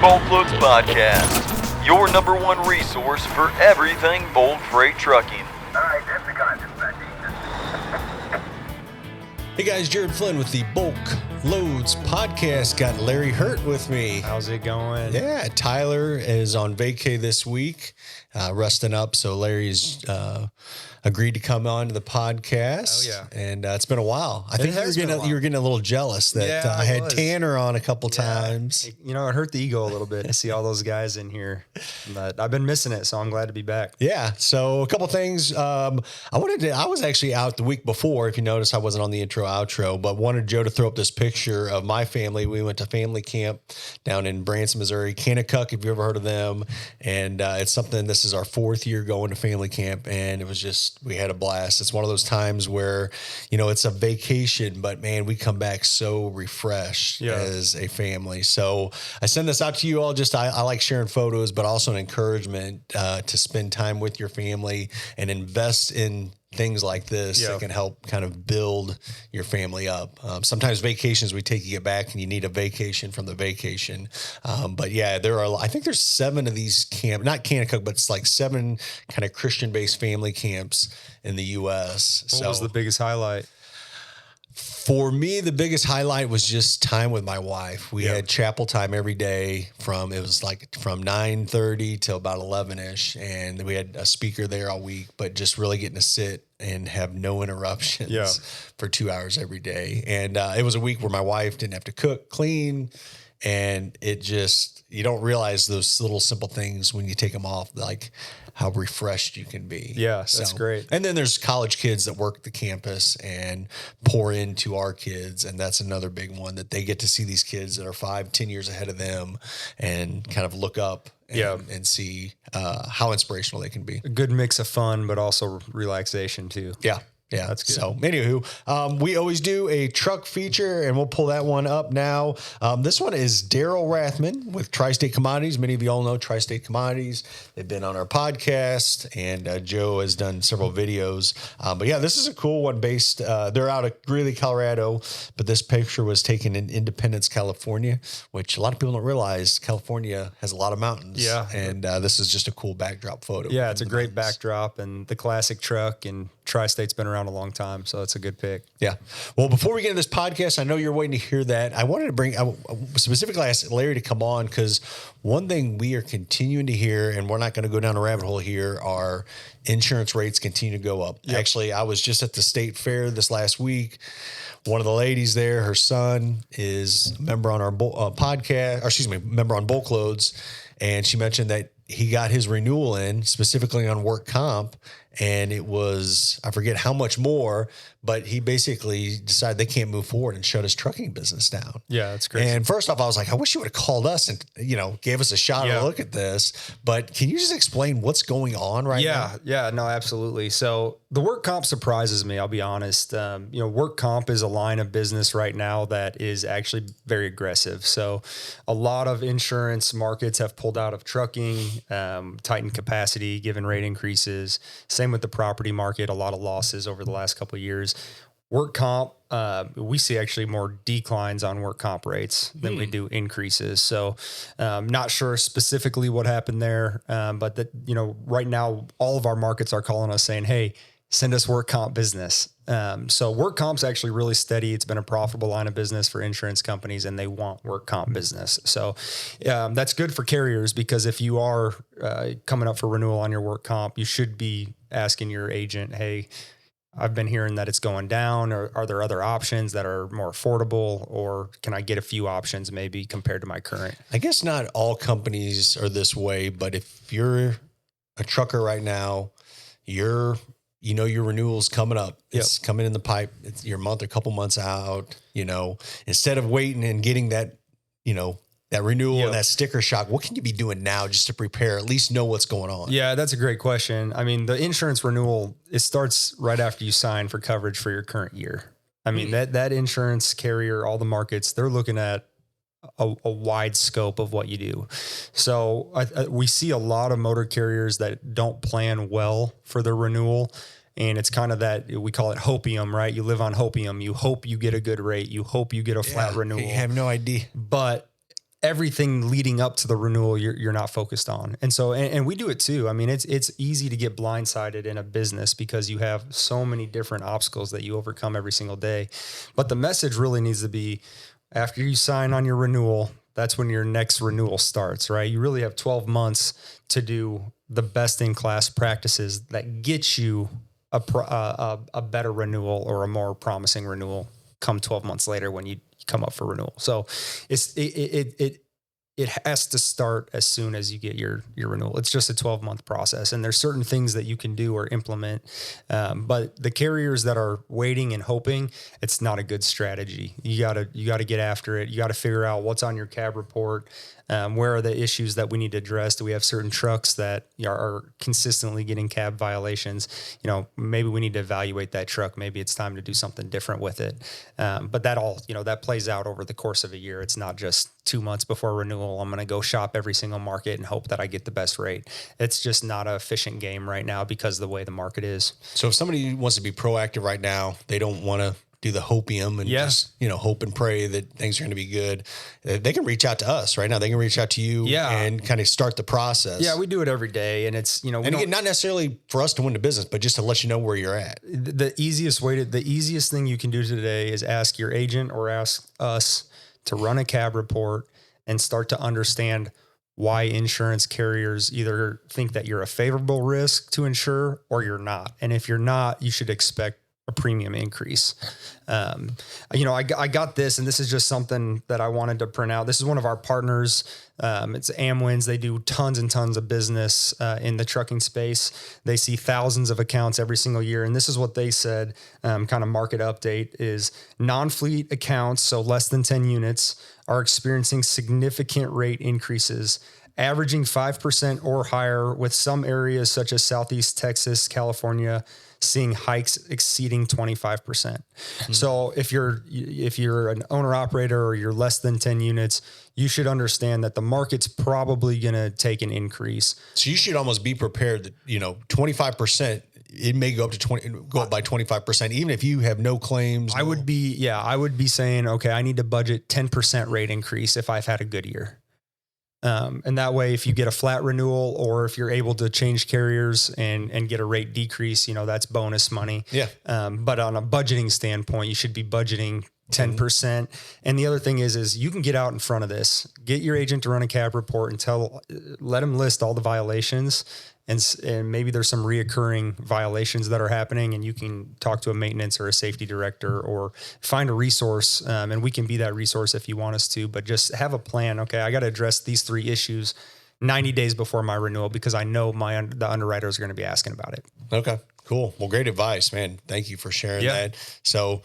Bold Floats Podcast, your number one resource for everything bold freight trucking. All right, that's the concept. Hey guys, Jared Flynn with the Bulk Loads Podcast. Got Larry Hurt with me. How's it going? Yeah, Tyler is on vacay this week, resting up. So Larry's agreed to come on to the podcast. Oh, yeah. And it's been a while. I think you were getting a little jealous that I had Tanner on a couple times. You know, it hurt the ego a little bit to see all those guys in here, but I've been missing it, so I'm glad to be back. Yeah. So a couple things. I was actually out the week before. If you notice, I wasn't on the intro outro, but wanted Joe to throw up this picture of my family. We went to family camp down in Branson, Missouri, Kanakuk, if you ever heard of them. And it's something, this is our 4th year going to family camp. And it was just, we had a blast. It's one of those times where, you know, it's a vacation, but man, we come back so refreshed as a family. So I send this out to you all. I like sharing photos, but also an encouragement to spend time with your family and invest in things like this that can help kind of build your family up. Sometimes vacations, we take you back and you need a vacation from the vacation. But yeah, I think there's 7 of these not Kanakuk, but it's like 7 kind of Christian-based family camps in the U.S. What was the biggest highlight? For me, the biggest highlight was just time with my wife. We had chapel time every day from 9:30 till about 11ish. And we had a speaker there all week, but just really getting to sit and have no interruptions for 2 hours every day. And it was a week where my wife didn't have to cook, clean, and it just, you don't realize those little simple things when you take them off, like how refreshed you can be. Yeah, that's great. And then there's college kids that work the campus and pour into our kids. And that's another big one, that they get to see these kids that are 5-10 years ahead of them and kind of look up and see how inspirational they can be. A good mix of fun, but also relaxation too. Yeah. Yeah, that's good. So, anywho, we always do a truck feature, and we'll pull that one up now. This one is Daryl Rathman with Tri-State Commodities. Many of you all know Tri-State Commodities. They've been on our podcast, and Joe has done several videos. But yeah, this is a cool one based. They're out of Greeley, Colorado, but this picture was taken in Independence, California, which a lot of people don't realize California has a lot of mountains. Yeah, and this is just a cool backdrop photo. Yeah, it's a great backdrop, and the classic truck, and Tri-State's been around a long time, so it's a good pick. Yeah. Well, before we get into this podcast, I know you're waiting to hear that. I wanted to I specifically asked Larry to come on because one thing we are continuing to hear, and we're not going to go down a rabbit hole here, are insurance rates continue to go up. Yep. Actually, I was just at the state fair this last week. One of the ladies there, her son is a member on our member on Bulk Loads, and she mentioned that he got his renewal in specifically on work comp, and it was, I forget how much more, but he basically decided they can't move forward and shut his trucking business down. Yeah, that's great. And first off, I was like, I wish you would have called us and, gave us a shot at a look at this. But can you just explain what's going on right now? Yeah, no, absolutely. So the work comp surprises me, I'll be honest. Work comp is a line of business right now that is actually very aggressive. So a lot of insurance markets have pulled out of trucking, tightened capacity, given rate increases. Same with the property market, a lot of losses over the last couple of years. Work comp, we see actually more declines on work comp rates than we do increases. So not sure specifically what happened there, but that, right now all of our markets are calling us saying, hey, send us work comp business. So work comp's actually really steady. It's been a profitable line of business for insurance companies, and they want work comp business. So that's good for carriers, because if you are coming up for renewal on your work comp, you should be asking your agent, hey, I've been hearing that it's going down, or are there other options that are more affordable, or can I get a few options maybe compared to my current? I guess not all companies are this way, but if you're a trucker right now, your renewal's coming up. It's coming in the pipe. It's your month or couple months out, instead of waiting and getting that, that renewal and that sticker shock, what can you be doing now just to prepare, at least know what's going on? Yeah, that's a great question. I mean, the insurance renewal, it starts right after you sign for coverage for your current year. I mean, that insurance carrier, all the markets, they're looking at a wide scope of what you do. So we see a lot of motor carriers that don't plan well for their renewal. And it's kind of that, we call it hopium, right? You live on hopium. You hope you get a good rate. You hope you get a flat renewal. You have no idea. But everything leading up to the renewal you're not focused on. And so, and we do it too. I mean, it's easy to get blindsided in a business because you have so many different obstacles that you overcome every single day. But the message really needs to be, after you sign on your renewal, that's when your next renewal starts, right? You really have 12 months to do the best in class practices that get you a better renewal or a more promising renewal come 12 months later when you come up for renewal. So it has to start as soon as you get your renewal. It's just a 12-month process, and there's certain things that you can do or implement. But the carriers that are waiting and hoping, it's not a good strategy. You gotta get after it. You got to figure out what's on your cab report. Where are the issues that we need to address? Do we have certain trucks that are consistently getting cab violations? Maybe we need to evaluate that truck. Maybe it's time to do something different with it. But that all, that plays out over the course of a year. It's not just 2 months before renewal. I'm going to go shop every single market and hope that I get the best rate. It's just not an efficient game right now because of the way the market is. So if somebody wants to be proactive right now, they don't want to do the hopium and just, hope and pray that things are going to be good. They can reach out to us right now. They can reach out to you and kind of start the process. Yeah, we do it every day. And it's, and again, not necessarily for us to win the business, but just to let you know where you're at. The easiest thing you can do today is ask your agent or ask us to run a cab report and start to understand why insurance carriers either think that you're a favorable risk to insure or you're not. And if you're not, you should expect a premium increase. I got this, and this is just something that I wanted to print out. This is one of our partners. It's Amwins. They do tons and tons of business in the trucking space. They see thousands of accounts every single year. And this is what they said, kind of market update is non-fleet accounts, so less than 10 units, are experiencing significant rate increases, averaging 5% or higher, with some areas such as Southeast Texas, California, seeing hikes exceeding 25%. Mm-hmm. So if you're an owner operator or you're less than 10 units, you should understand that the market's probably going to take an increase. So you should almost be prepared that, 25%, it may go up by 25%, even if you have no claims. I would be saying, okay, I need to budget 10% rate increase if I've had a good year. And that way, if you get a flat renewal or if you're able to change carriers and get a rate decrease, that's bonus money. Yeah. But on a budgeting standpoint, you should be budgeting 10%. And the other thing is you can get out in front of this, get your agent to run a cab report and let them list all the violations. And maybe there's some reoccurring violations that are happening, and you can talk to a maintenance or a safety director or find a resource. And we can be that resource if you want us to, but just have a plan. Okay, I got to address these 3 issues 90 days before my renewal because I know the underwriters are going to be asking about it. Okay, cool. Well, great advice, man. Thank you for sharing that. So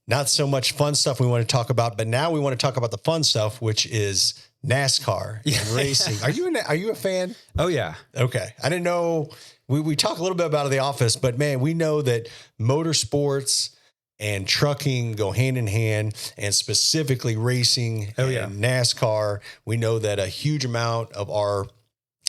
not so much fun stuff we want to talk about, but now we want to talk about the fun stuff, which is NASCAR and racing. Are you a fan? Oh yeah. Okay. I didn't know. We talk a little bit about it in the office, but man, we know that motorsports and trucking go hand in hand, and specifically racing and NASCAR. We know that a huge amount of our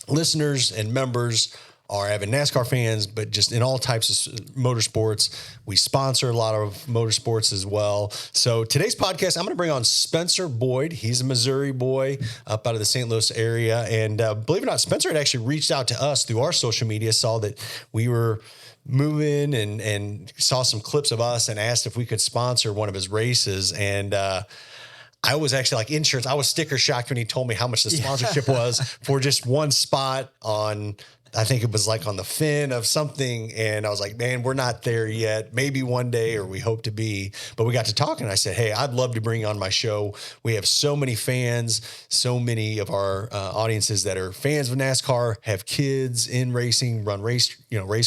listeners and members are avid NASCAR fans, but just in all types of motorsports. We sponsor a lot of motorsports as well. So today's podcast, I'm going to bring on Spencer Boyd. He's a Missouri boy up out of the St. Louis area. And believe it or not, Spencer had actually reached out to us through our social media, saw that we were moving and saw some clips of us and asked if we could sponsor one of his races. And I was actually like insurance. I was sticker shocked when he told me how much the sponsorship was for just one spot on, I think it was like on the fin of something. And I was like, man, we're not there yet. Maybe one day, or we hope to be. But we got to talking. And I said, hey, I'd love to bring you on my show. We have so many fans, so many of our audiences that are fans of NASCAR, have kids in racing, run race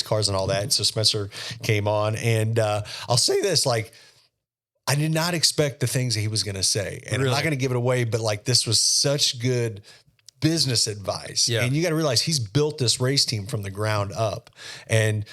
cars and all that. And so Spencer came on, and I'll say this, like, I did not expect the things that he was going to say, and I'm not going to give it away, but like, this was such good business advice. Yeah. And you got to realize he's built this race team from the ground up. And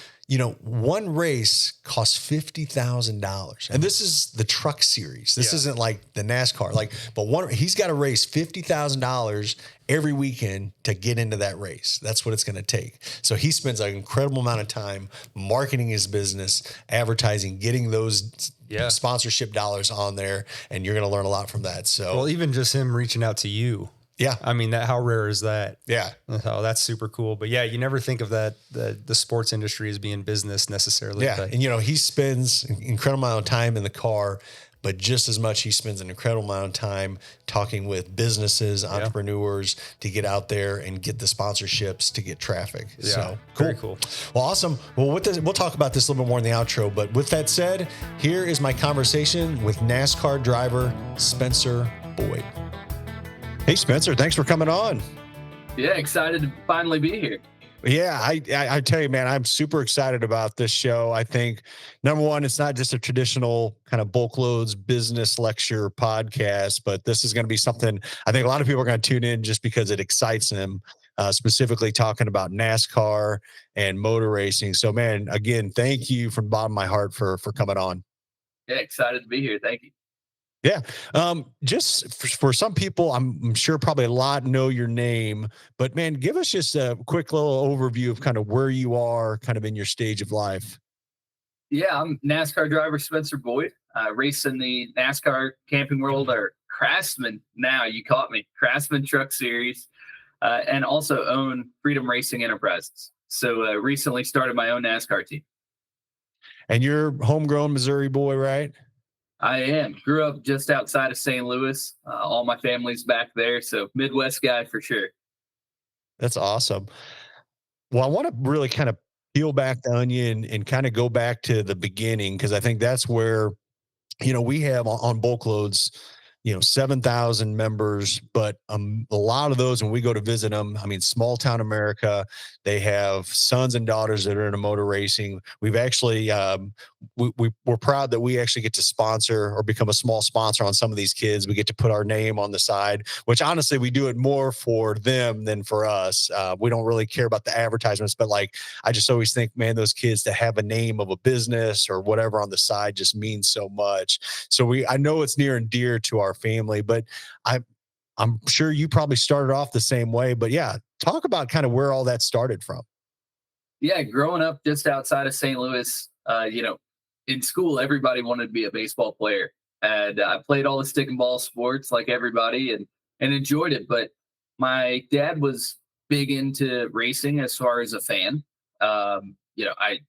one race costs $50,000, and this is the truck series. This isn't like the NASCAR, he's got to raise $50,000 every weekend to get into that race. That's what it's going to take. So he spends an incredible amount of time marketing his business, advertising, getting those sponsorship dollars on there, and you're going to learn a lot from that. So, well, even just him reaching out to you. Yeah. I mean, how rare is that? Yeah. Oh, that's super cool. But yeah, you never think of that, the sports industry as being business necessarily. Yeah. But. And, he spends an incredible amount of time in the car, but just as much, he spends an incredible amount of time talking with businesses, entrepreneurs to get out there and get the sponsorships to get traffic. Yeah. So cool. Very cool. Well, awesome. Well, we'll talk about this a little bit more in the outro, but with that said, here is my conversation with NASCAR driver Spencer Boyd. Hey, Spencer, thanks for coming on. Yeah, excited to finally be here. Yeah, I tell you, man, I'm super excited about this show. I think, number one, it's not just a traditional kind of bulk loads business lecture podcast, but this is going to be something I think a lot of people are going to tune in just because it excites them, specifically talking about NASCAR and motor racing. So, man, again, thank you from the bottom of my heart for coming on. Yeah, excited to be here. Thank you. Yeah. Just for some people, I'm sure probably a lot know your name, but man, give us just a quick little overview of kind of where you are kind of in your stage of life. Yeah, I'm NASCAR driver Spencer Boyd. Race in the NASCAR Camping World, or Craftsman. Now you caught me. Craftsman Truck Series, and also own Freedom Racing Enterprises. So recently started my own NASCAR team. And you're homegrown Missouri boy, right? I am. Grew up just outside of St. Louis. All my family's back there, so Midwest guy for sure. That's awesome. Well, I want to really kind of peel back the onion and kind of go back to the beginning, because I think that's where, we have on bulk loads, 7,000 members, but a lot of those, when we go to visit them, I mean, small town America, they have sons and daughters that are into motor racing. We've actually, we're proud that we actually get to sponsor or become a small sponsor on some of these kids. We get to put our name on the side, which honestly, we do it more for them than for us. We don't really care about the advertisements, but I just always think, man, those kids to have a name of a business or whatever on the side just means so much. So I know it's near and dear to our family, but I'm sure you probably started off the same way. But yeah, talk about kind of where all that started from. Yeah, growing up just outside of St. Louis, in school, everybody wanted to be a baseball player. And I played all the stick and ball sports like everybody and enjoyed it. But my dad was big into racing as far as a fan. I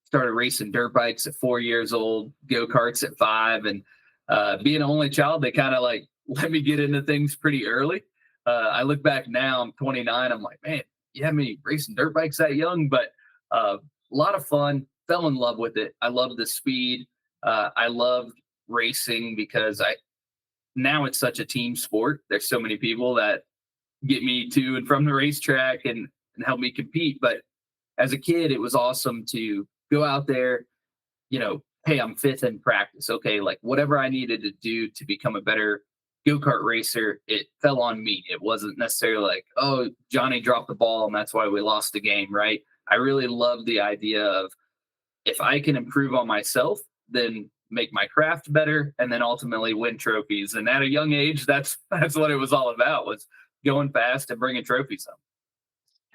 started racing dirt bikes at 4 years old, go-karts at 5. And being an only child, they kind of let me get into things pretty early. I look back now, I'm 29. I'm like, man, you had me racing dirt bikes that young, but a lot of fun. Fell in love with it. I love the speed. I loved racing because now it's such a team sport. There's so many people that get me to and from the racetrack and help me compete. But as a kid, it was awesome to go out there, hey, I'm fifth in practice. Okay, whatever I needed to do to become a better go-kart racer, it fell on me. It wasn't necessarily oh, Johnny dropped the ball and that's why we lost the game, right? I really love the idea of, if I can improve on myself, then make my craft better and then ultimately win trophies. And at a young age, that's what it was all about, was going fast and bringing trophies home.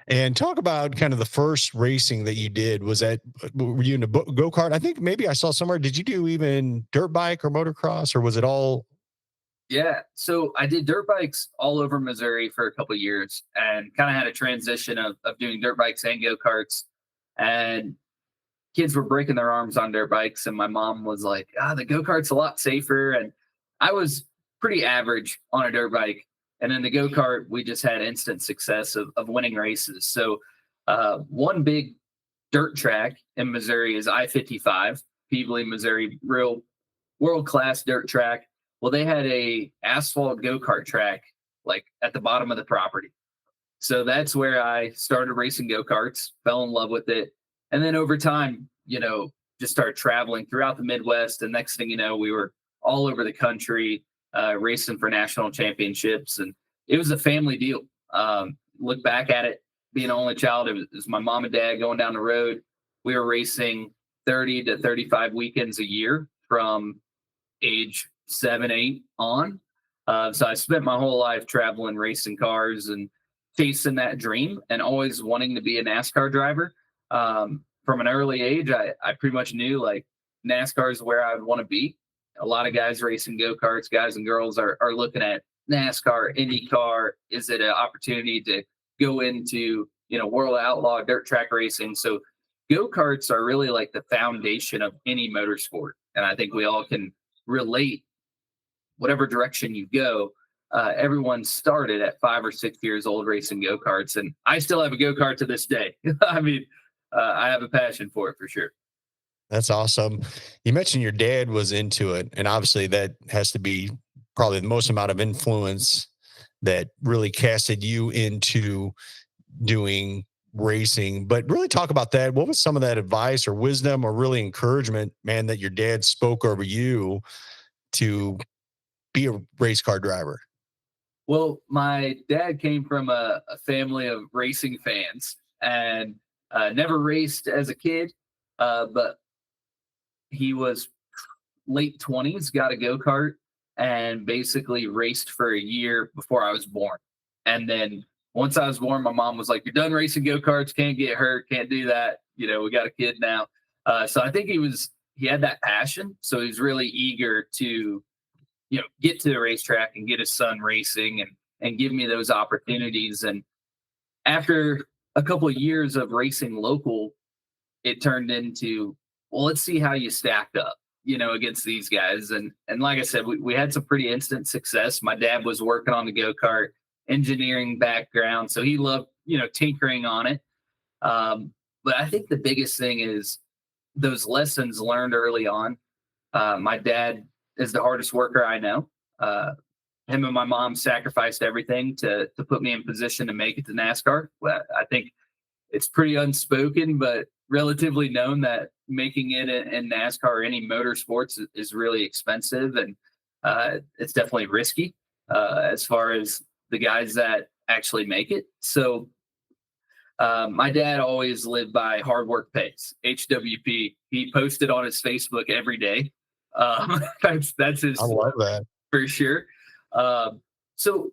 And talk about kind of the first racing that you did. Were you in a go-kart? I think maybe I saw somewhere. Did you do even dirt bike or motocross, or was it all? Yeah. So I did dirt bikes all over Missouri for a couple of years and kind of had a transition of doing dirt bikes and go-karts. And kids were breaking their arms on dirt bikes. And my mom was like, the go-kart's a lot safer. And I was pretty average on a dirt bike. And in the go-kart, we just had instant success of winning races. So one big dirt track in Missouri is I-55, Peebly, Missouri, real world-class dirt track. Well, they had a asphalt go-kart track at the bottom of the property. So that's where I started racing go-karts, fell in love with it. And then over time, just started traveling throughout the Midwest. And next thing you know, we were all over the country, racing for national championships. And it was a family deal. Look back at it, being an only child, it was my mom and dad going down the road. we were racing 30 to 35 weekends a year from age 7, 8 on. So I spent my whole life traveling, racing cars, and chasing that dream, and always wanting to be a NASCAR driver. From an early age, I pretty much knew like NASCAR is where I would want to be. A lot of guys racing go karts, guys and girls are looking at NASCAR, IndyCar. Is it an opportunity to go into World Outlaw dirt track racing? So go karts are really like the foundation of any motorsport, and I think we all can relate. Whatever direction you go, everyone started at 5 or 6 years old racing go karts, and I still have a go kart to this day. I mean, I have a passion for it for sure. That's awesome. You mentioned your dad was into it, and obviously that has to be probably the most amount of influence that really casted you into doing racing. But really talk about that. What was some of that advice or wisdom or really encouragement, man, that your dad spoke over you to be a race car driver? Well, my dad came from a family of racing fans, and never raced as a kid, but he was late 20s, got a go kart, and basically raced for a year before I was born. And then once I was born, my mom was like, "You're done racing go karts. Can't get hurt. Can't do that. We got a kid now." So I think he had that passion. So he's really eager to get to the racetrack and get his son racing and give me those opportunities. And after a couple of years of racing local, it turned into, well, let's see how you stacked up, against these guys. And like I said, we had some pretty instant success. My dad was working on the go-kart engineering background, so he loved, tinkering on it. But I think the biggest thing is those lessons learned early on. My dad is the hardest worker I know. Him and my mom sacrificed everything to put me in position to make it to NASCAR. Well, I think it's pretty unspoken, but relatively known that making it in NASCAR or any motorsports is really expensive, and it's definitely risky as far as the guys that actually make it. So my dad always lived by hard work pays, HWP. He posted on his Facebook every day. That's his. I love that. For sure. So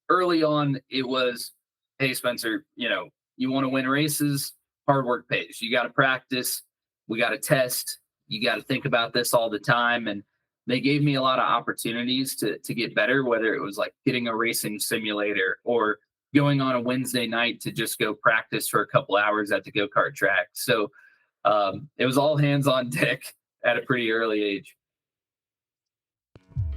early on, it was, "Hey, Spencer, you want to win races, hard work pays. You got to practice. We got to test. You got to think about this all the time." And they gave me a lot of opportunities to get better, whether it was like getting a racing simulator or going on a Wednesday night to just go practice for a couple hours at the go-kart track. So it was all hands on deck at a pretty early age.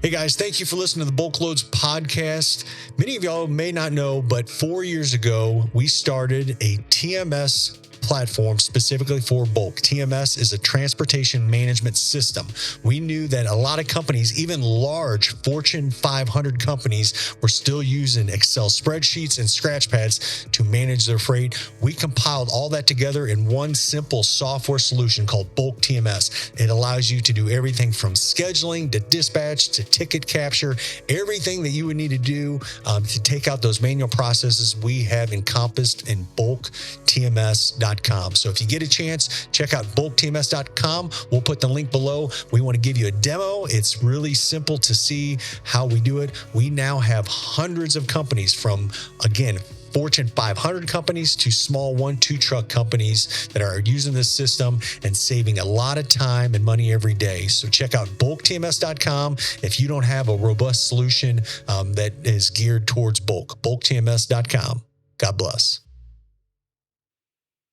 Hey guys, thank you for listening to the Bulk Loads podcast. Many of y'all may not know, but 4 years ago, we started a TMS platform specifically for bulk. TMS is a transportation management system. We knew that a lot of companies, even large Fortune 500 companies, were still using Excel spreadsheets and scratch pads to manage their freight. We compiled all that together in one simple software solution called Bulk TMS. It allows you to do everything from scheduling to dispatch to ticket capture, everything that you would need to do to take out those manual processes we have encompassed in bulktms.com. So if you get a chance, check out bulktms.com. We'll put the link below. We want to give you a demo. It's really simple to see how we do it. We now have hundreds of companies from, again, Fortune 500 companies to small 1-2 truck companies that are using this system and saving a lot of time and money every day. So check out bulktms.com if you don't have a robust solution that is geared towards bulk. bulktms.com. God bless.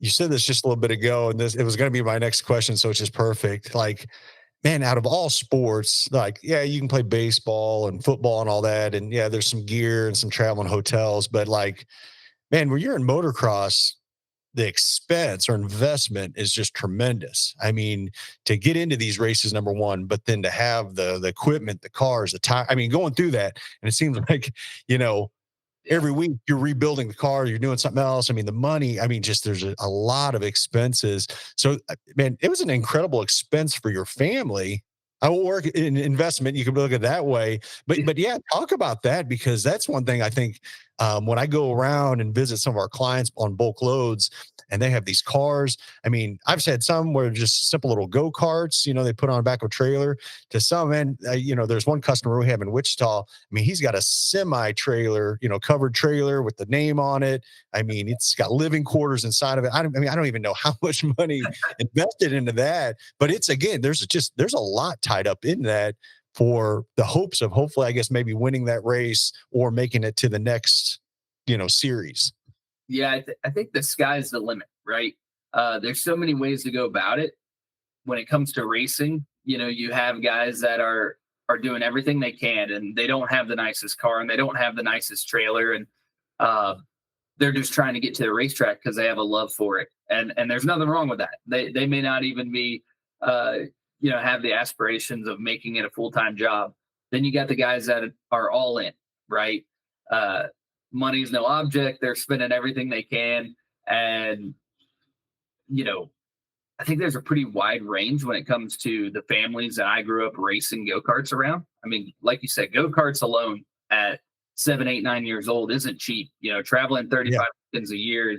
You said this just a little bit ago, and it was going to be my next question, so it's just perfect. Like, man, out of all sports, like, yeah, you can play baseball and football and all that, and yeah, there's some gear and some travel and hotels, but like, man, when you're in motocross, the expense or investment is just tremendous. I mean, to get into these races, number one, but then to have the equipment, the cars, the time, I mean, going through that, and it seems like, every week you're rebuilding the car, you're doing something else. I mean, the money, just there's a lot of expenses. So, man, it was an incredible expense for your family. I will work in investment. You can look at it that way, but yeah, talk about that, because that's one thing I think when I go around and visit some of our clients on bulk loads and they have these cars, I mean, I've had some where just simple little go-karts, they put on the back of a trailer to some. And, there's one customer we have in Wichita. I mean, he's got a semi trailer, covered trailer with the name on it. I mean, it's got living quarters inside of it. I don't even know how much money invested into that, but it's, again, there's a lot tied up in that for the hopes of hopefully, I guess, maybe winning that race or making it to the next, series. Yeah, I think the sky's the limit, right? There's so many ways to go about it. When it comes to racing, you have guys that are doing everything they can, and they don't have the nicest car and they don't have the nicest trailer, and they're just trying to get to the racetrack because they have a love for it, and there's nothing wrong with that. They may not even be have the aspirations of making it a full-time job. Then you got the guys that are all in, right? Money's no object. They're spending everything they can, and I think there's a pretty wide range when it comes to the families that I grew up racing go-karts around. I mean, like you said, go-karts alone at 7, 8, 9 years old isn't cheap. Traveling 35 weekends a year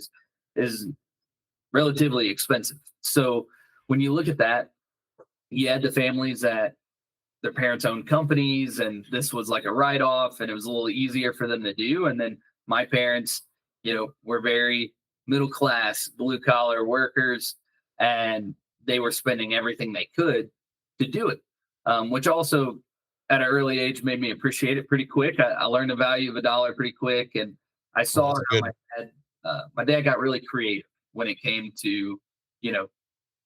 is relatively expensive. So when you look at that, you had the families that their parents owned companies and this was like a write-off and it was a little easier for them to do. And then my parents, were very middle class, blue collar workers, and they were spending everything they could to do it, which also at an early age made me appreciate it pretty quick. I learned the value of a dollar pretty quick, and I saw how my dad got really creative when it came to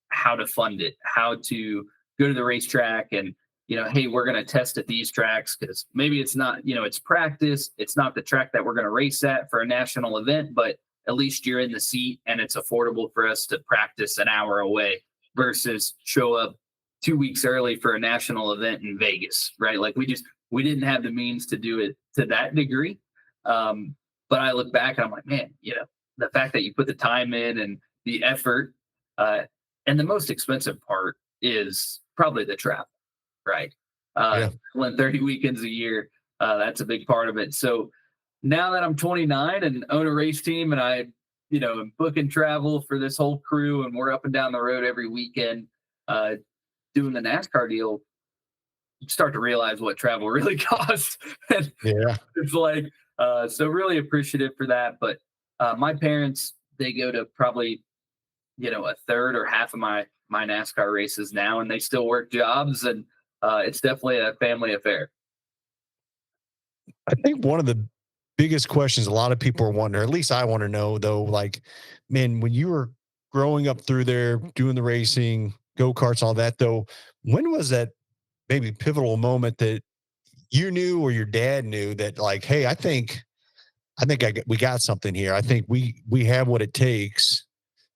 how to fund it, how to go to the racetrack, and hey, we're going to test at these tracks because maybe it's not, it's practice, it's not the track that we're going to race at for a national event, but at least you're in the seat and it's affordable for us to practice an hour away versus show up 2 weeks early for a national event in Vegas, right? Like we didn't have the means to do it to that degree. But I look back and I'm like, man, the fact that you put the time in and the effort, and the most expensive part is probably the travel, right? 30 weekends a year, that's a big part of it. So now that I'm 29 and own a race team and I, am booking travel for this whole crew and we're up and down the road every weekend, doing the NASCAR deal, you start to realize what travel really costs. And it's like, so really appreciative for that. But my parents, they go to probably, a third or half of my NASCAR races now, and they still work jobs, and it's definitely a family affair. I think one of the biggest questions a lot of people are wondering, or at least I want to know though, like, man, when you were growing up through there, doing the racing, go-karts, all that though, when was that maybe pivotal moment that you knew or your dad knew that like, hey, we got something here. I think we have what it takes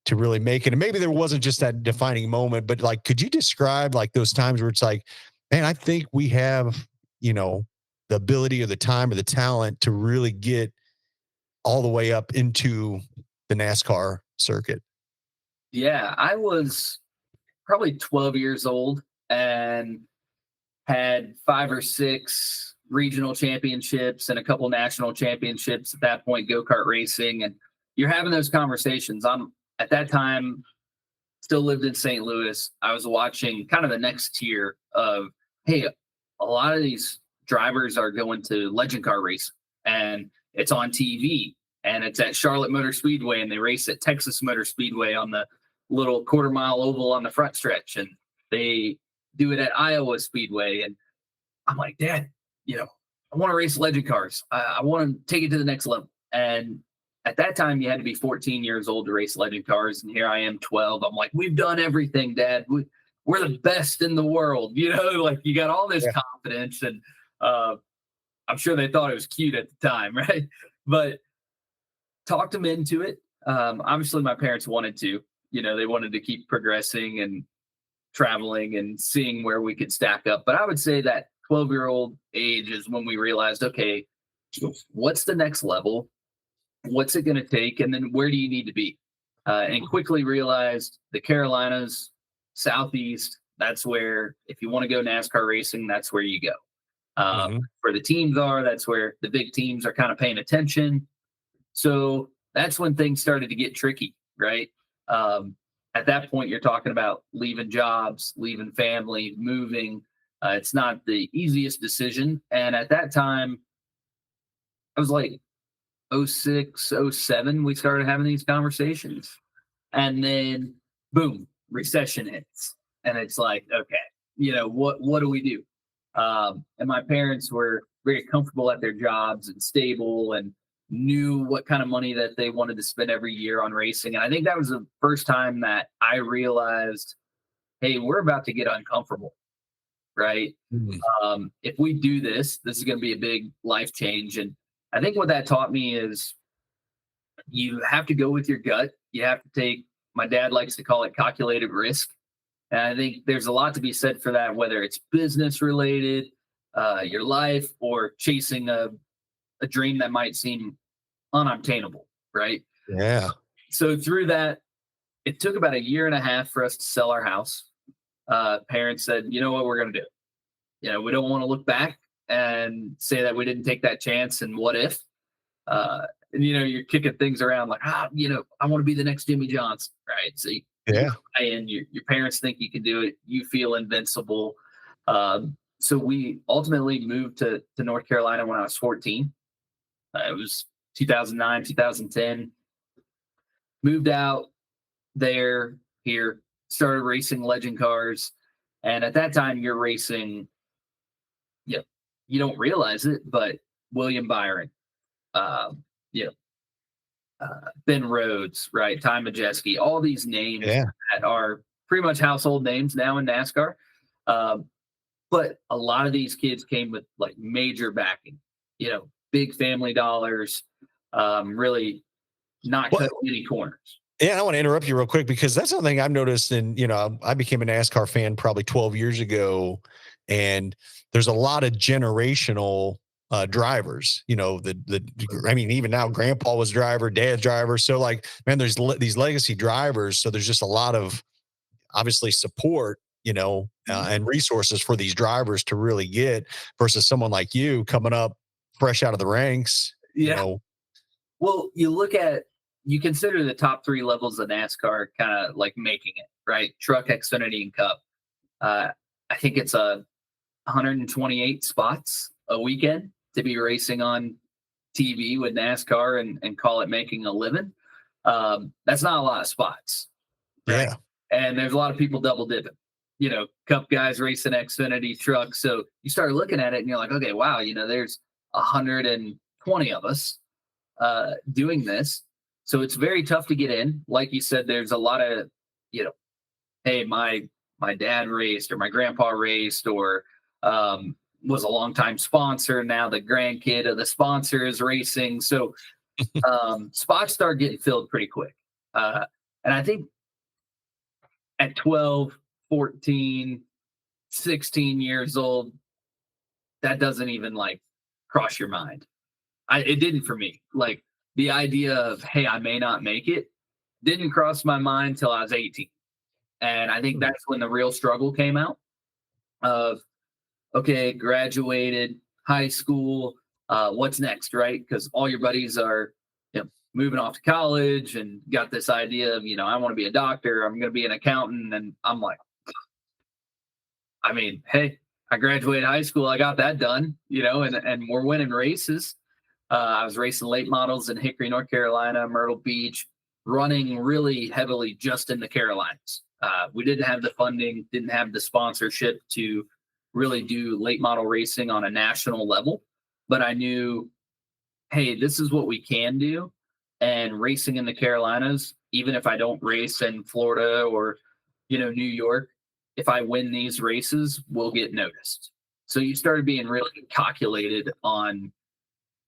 to really make it. And maybe there wasn't just that defining moment, but like, could you describe like those times where it's like, man, I think we have, the ability or the time or the talent to really get all the way up into the NASCAR circuit? Yeah, I was probably 12 years old and had 5 or 6 regional championships and a couple national championships at that point, go-kart racing. And you're having those conversations. I'm at that time still lived in St. Louis. I was watching kind of the next tier of, hey, a lot of these drivers are going to legend car race and it's on TV and it's at Charlotte Motor Speedway and they race at Texas Motor Speedway on the little quarter-mile oval on the front stretch, and they do it at Iowa Speedway. And I'm like, Dad, I want to race legend cars. I want to take it to the next level. And at that time, you had to be 14 years old to race legend cars. And here I am, 12. I'm like, we've done everything, Dad. We're the best in the world. Like you got all this confidence. And I'm sure they thought it was cute at the time, right? But talked them into it. Obviously, my parents wanted to. They wanted to keep progressing and traveling and seeing where we could stack up. But I would say that 12-year-old age is when we realized, okay, what's the next level? What's it going to take? And then where do you need to be? And quickly realized the Carolinas, Southeast, that's where, if you want to go NASCAR racing, that's where you go. Where the teams are, that's where the big teams are kind of paying attention. So that's when things started to get tricky, right? Um, at that point, you're talking about leaving jobs, leaving family, moving. It's not the easiest decision. And at that time, I was like '06, '07. We started having these conversations. And then boom, recession hits. And it's like, okay, what do we do? And my parents were very comfortable at their jobs and stable and knew what kind of money that they wanted to spend every year on racing. And I think that was the first time that I realized, hey, we're about to get uncomfortable, right? Mm. If we do this is going to be a big life change. And I think what that taught me is you have to go with your gut. You have to take, my dad likes to call it calculated risk. And I think there's a lot to be said for that, whether it's business related, your life, or chasing a dream that might seem unobtainable, right? Yeah. So through that, it took about a year and a half for us to sell our house. Parents said, you know what we're going to do? We don't want to look back and say that we didn't take that chance and what if. And you're kicking things around like, I want to be the next Jimmy Johnson, right? So Yeah. and your parents think you can do it. You feel invincible. So we ultimately moved to North Carolina when I was 14. It was 2009, 2010. Moved out there, here, started racing legend cars. And at that time, you're racing, you don't realize it, but William Byron, uh, you know, Ben Rhodes, right? Ty Majeski, all these names Yeah. that are pretty much household names now in NASCAR. Um, but a lot of these kids came with like major backing, big family dollars, really not Well, cutting any corners. yeah, I want to interrupt you real quick because that's something I've noticed. And, I became a NASCAR fan probably 12 years ago, and there's a lot of generational drivers, I mean, even now grandpa was driver, dad's driver. So like, man, there's these legacy drivers. So there's just a lot of obviously support, Mhm. and resources for these drivers to really get versus someone like you coming up fresh out of the ranks, Yeah. Well, you consider the top three levels of NASCAR kind of like making it, right? Truck, Xfinity, and Cup. Uh, I think it's 128 spots a weekend to be racing on TV with NASCAR and call it making a living. That's not a lot of spots, right? Yeah. And there's a lot of people double dipping. Cup guys racing Xfinity trucks. So you start looking at it and you're like, okay, wow, there's 120 of us doing this. So it's very tough to get in. Like you said, there's a lot of, you know, hey, my dad raced or my grandpa raced or was a longtime sponsor. Now the grandkid of the sponsor is racing. So spots start getting filled pretty quick. And I think at 12, 14, 16 years old, that doesn't even like cross your mind. It didn't for me. Like the idea of, hey, I may not make it didn't cross my mind till I was 18. And I think that's when the real struggle came out of, okay, graduated high school. What's next, right? Because all your buddies are moving off to college and got this idea of, I want to be a doctor. I'm going to be an accountant. And I'm like, I mean, hey, I graduated high school. I got that done, and we're winning races. I was racing late models in Hickory, North Carolina, Myrtle Beach, running really heavily just in the Carolinas. We didn't have the funding, didn't have the sponsorship to really do late model racing on a national level. But I knew, hey, this is what we can do. And racing in the Carolinas, even if I don't race in Florida or, New York, if I win these races, we'll get noticed. So you started being really calculated on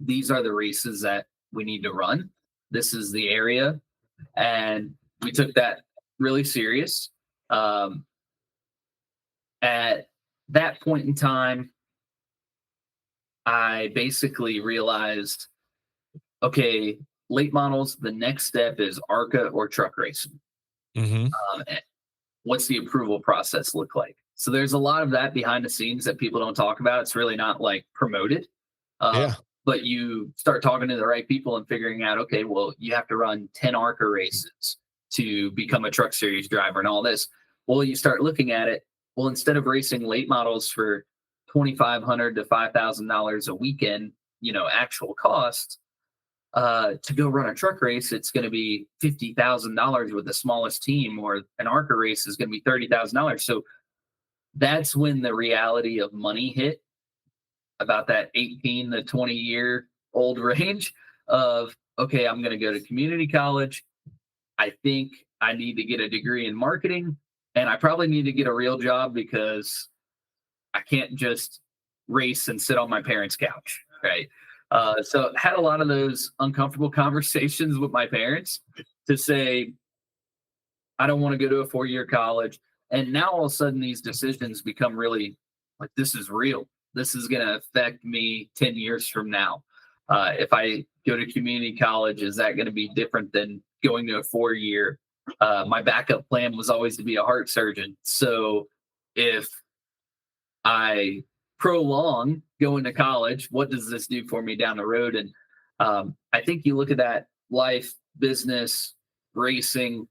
these are the races that we need to run. This is the area. And we took that really serious. At that point in time, I basically realized, okay, late models, the next step is ARCA or truck racing. Mm-hmm. And what's the approval process look like? So there's a lot of that behind the scenes that people don't talk about. It's really not like promoted. Yeah. but you start talking to the right people and figuring out, okay, well, you have to run 10 ARCA races to become a truck series driver and all this. Well, you start looking at it. Well, instead of racing late models for $2,500 to $5,000 a weekend, actual cost, to go run a truck race, it's going to be $50,000 with the smallest team, or an ARCA race is going to be $30,000. So that's when the reality of money hit, about that 18 to 20-year old range of, okay, I'm going to go to community college. I think I need to get a degree in marketing, and I probably need to get a real job because I can't just race and sit on my parents' couch, right? So had a lot of those uncomfortable conversations with my parents to say, I don't want to go to a 4-year college. And now all of a sudden these decisions become really like, this is real. This is going to affect me 10 years from now. If I go to community college, is that going to be different than going to a 4-year? My backup plan was always to be a heart surgeon. So if I prolong going to college, what does this do for me down the road? And I think you look at that life, business, racing,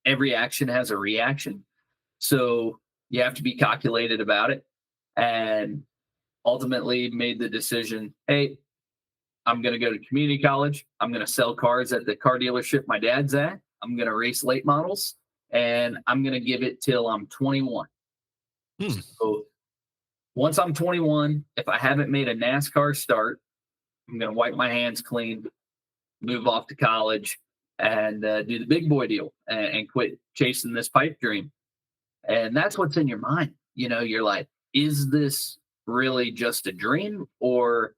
every action has a reaction. So you have to be calculated about it. And ultimately made the decision, hey, I'm going to go to community college. I'm going to sell cars at the car dealership my dad's at. I'm going to race late models, and I'm going to give it till I'm 21. So once I'm 21, if I haven't made a NASCAR start, I'm going to wipe my hands clean, move off to college, and do the big boy deal and quit chasing this pipe dream. And that's what's in your mind. You're like, is this really just a dream, or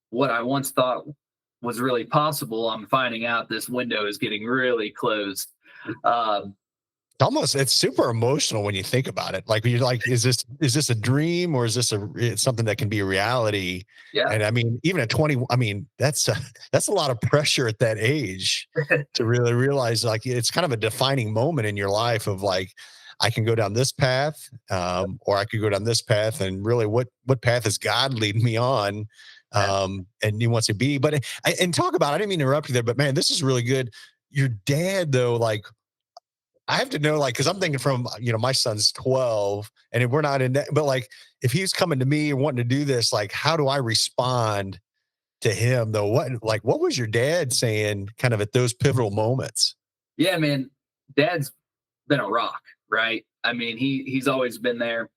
what I once thought was really possible? I'm finding out this window is getting really closed. It's super emotional when you think about it. Like, you're like, is this a dream, or is this it's something that can be a reality? Yeah. And I mean, even at 20, I mean, that's a lot of pressure at that age to really realize, like, it's kind of a defining moment in your life of like, I can go down this path, or I could go down this path, and really what path is God leading me on? And he wants to be, and talk about, I didn't mean to interrupt you there, but man, this is really good. Your dad though, like, I have to know, like, because I'm thinking from, my son's 12, and we're not in that, but like, if he's coming to me and wanting to do this, like, how do I respond to him though? What was your dad saying kind of at those pivotal moments? Yeah, man, dad's been a rock, right? I mean, he's always been there.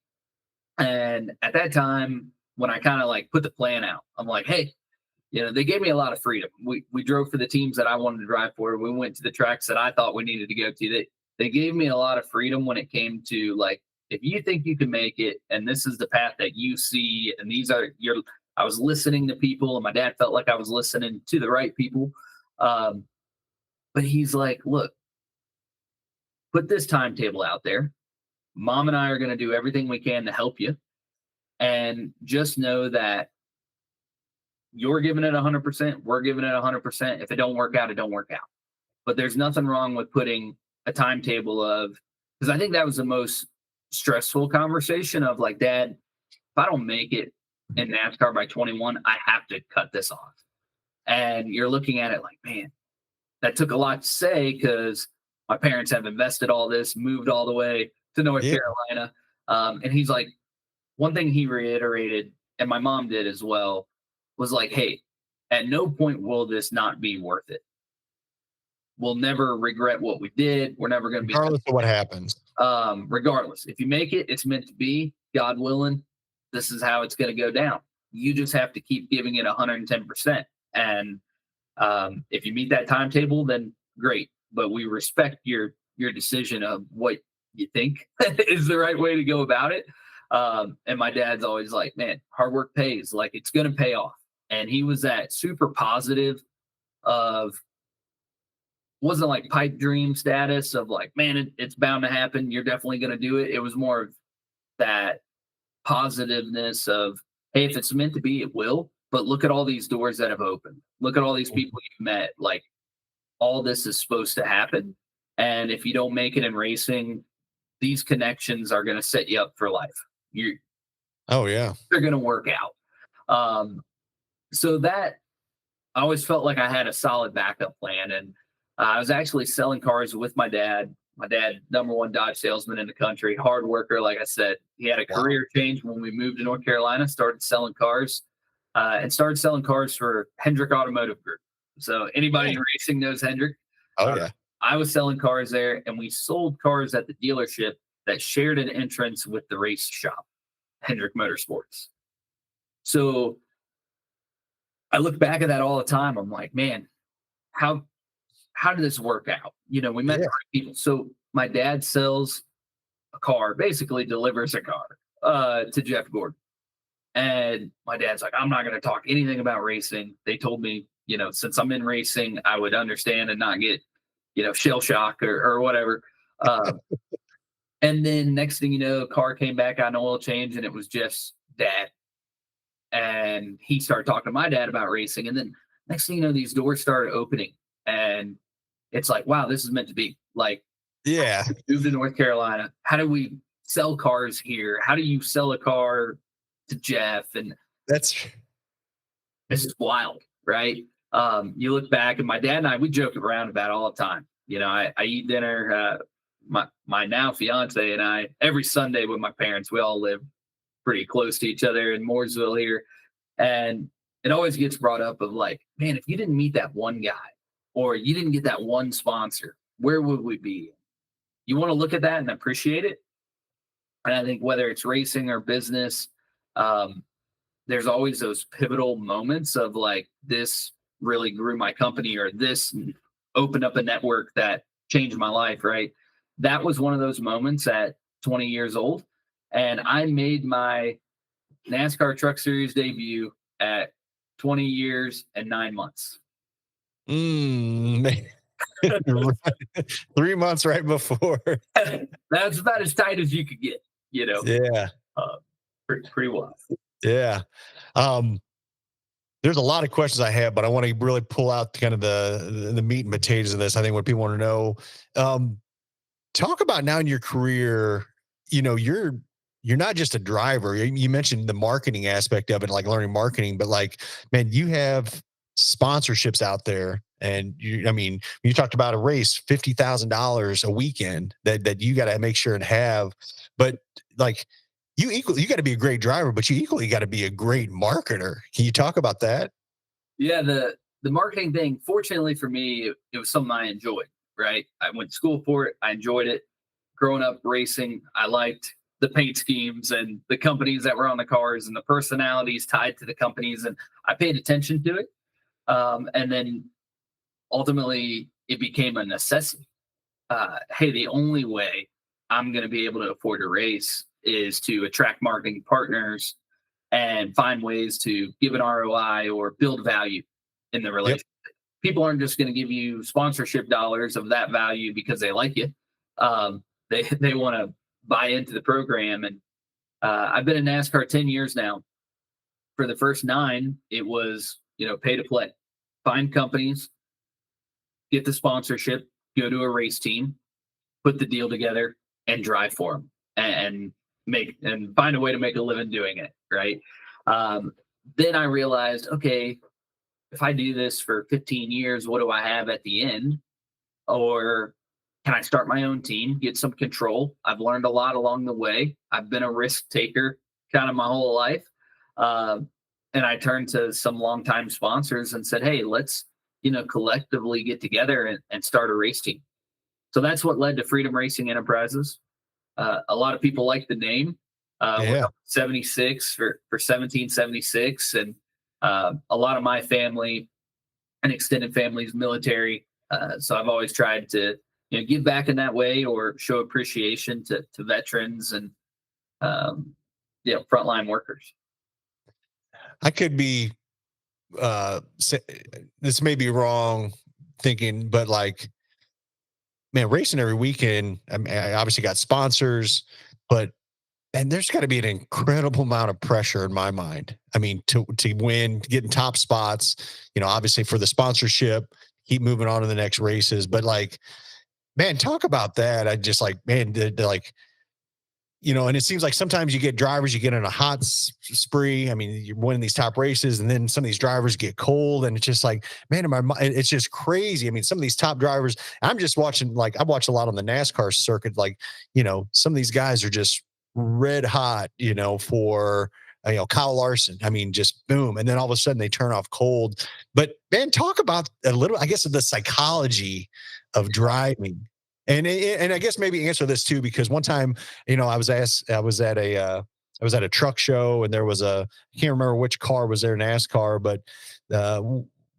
And at that time, when I kind of like put the plan out, I'm like, hey, they gave me a lot of freedom. We drove for the teams that I wanted to drive for. We went to the tracks that I thought we needed to go to. They gave me a lot of freedom when it came to, like, if you think you can make it, and this is the path that you see, and these are I was listening to people, and my dad felt like I was listening to the right people. But he's like, look, put this timetable out there. Mom and I are going to do everything we can to help you. And just know that you're giving it 100%. We're giving it 100%. If it don't work out, it don't work out. But there's nothing wrong with putting a timetable of, because I think that was the most stressful conversation of like, Dad, if I don't make it in NASCAR by 21, I have to cut this off. And you're looking at it like, man, that took a lot to say, because my parents have invested all this, moved all the way to North Carolina. And he's like, one thing he reiterated, and my mom did as well, was like, hey, at no point will this not be worth it. We'll never regret what we did. We're never going to be, regardless of what happens. Regardless, if you make it, it's meant to be. God willing, this is how it's going to go down. You just have to keep giving it 110%. And if you meet that timetable, then great. But we respect your decision of what you think is the right way to go about it. And my dad's always like, man, hard work pays. Like, it's going to pay off. And he was that super positive of, wasn't like pipe dream status of like, man, it's bound to happen. You're definitely going to do it. It was more of that positiveness of, hey, if it's meant to be, it will. But look at all these doors that have opened. Look at all these people you've met. Like, all this is supposed to happen. And if you don't make it in racing, these connections are going to set you up for life. Oh yeah, they're going to work out. So that I always felt like I had a solid backup plan, and I was actually selling cars with my dad. My dad, number one Dodge salesman in the country, hard worker. Like I said, he had a Wow. career change when we moved to North Carolina. Started selling cars, and started selling cars for Hendrick Automotive Group. So anybody in racing knows Hendrick. Oh Uh, yeah. I was selling cars there, and we sold cars at the dealership that shared an entrance with the race shop, Hendrick Motorsports. So I look back at that all the time. I'm like, man, how how did this work out? We met the Yeah. right people. So my dad sells a car, basically delivers a car to Jeff Gordon. And my dad's like, I'm not going to talk anything about racing. They told me, since I'm in racing, I would understand and not get, shell shock or whatever. Uh, and then next thing you know, car came back on oil change and it was Jeff's dad. And he started talking to my dad about racing. And then next thing you know, these doors started opening. And it's like, wow, this is meant to be. Like, Yeah. moved to North Carolina. How do we sell cars here? How do you sell a car to Jeff? And That's it's just wild, right? You look back, and my dad and I, we joke around about it all the time. I eat dinner. My now fiance and I every Sunday with my parents. We all live pretty close to each other in Mooresville here, and it always gets brought up of like, man, if you didn't meet that one guy or you didn't get that one sponsor, where would we be? You want to look at that and appreciate it. And I think whether it's racing or business, um, there's always those pivotal moments of like, this really grew my company or this opened up a network that changed my life, right? That was one of those moments at 20 years old. And I made my NASCAR Truck Series debut at 20 years and 9 months. man. 3 months right before. That's about as tight as you could get. Yeah. Uh, pretty wild. Yeah. Um, there's a lot of questions I have, but I want to really pull out kind of the meat and potatoes of this. I think what people want to know. Talk about now in your career, you're not just a driver. You mentioned the marketing aspect of it, like learning marketing, but like, man, you have sponsorships out there. And you talked about a race, $50,000 a weekend that you got to make sure and have, but like you got to be a great driver, but you equally got to be a great marketer. Can you talk about that? Yeah, the marketing thing, fortunately for me, it was something I enjoyed, right? I went to school for it. I enjoyed it. Growing up racing, I liked the paint schemes and the companies that were on the cars and the personalities tied to the companies. And I paid attention to it. And then ultimately it became a necessity. Hey, the only way I'm going to be able to afford a race is to attract marketing partners and find ways to give an ROI or build value in the Yep. relationship. People aren't just going to give you sponsorship dollars of that value because they like you. They want to buy into the program. And I've been in NASCAR 10 years now. For the first 9, it was, pay to play. Find companies, get the sponsorship, go to a race team, put the deal together, and drive for them, and find a way to make a living doing it. Right. Then I realized, okay, if I do this for 15 years, what do I have at the end? Or can I start my own team, get some control? I've learned a lot along the way. I've been a risk taker kind of my whole life. And I turned to some longtime sponsors and said, hey, let's, collectively get together and start a race team. So that's what led to Freedom Racing Enterprises. A lot of people like the name. Yeah. 76 for 1776. And a lot of my family and extended families military. So I've always tried to give back in that way or show appreciation to veterans and frontline workers. I could be this may be wrong thinking, but like, man, racing every weekend. I mean, I obviously got sponsors, but and there's got to be an incredible amount of pressure in my mind. I mean, to win, to get in top spots, obviously for the sponsorship, keep moving on to the next races. But like, man, talk about that. I just like, man, like, and it seems like sometimes you get drivers, you get in a hot spree. I mean, you're winning these top races, and then some of these drivers get cold, and it's just like, man, it's just crazy. I mean, some of these top drivers, I'm just watching, like, I watch a lot on the NASCAR circuit. Like, some of these guys are just red hot, for Kyle Larson. I mean, just boom, and then all of a sudden they turn off cold. But man, talk about a little, I guess, of the psychology of driving. And I guess maybe answer this too, because one time, I was at a truck show, and there was I can't remember which car was there, NASCAR, but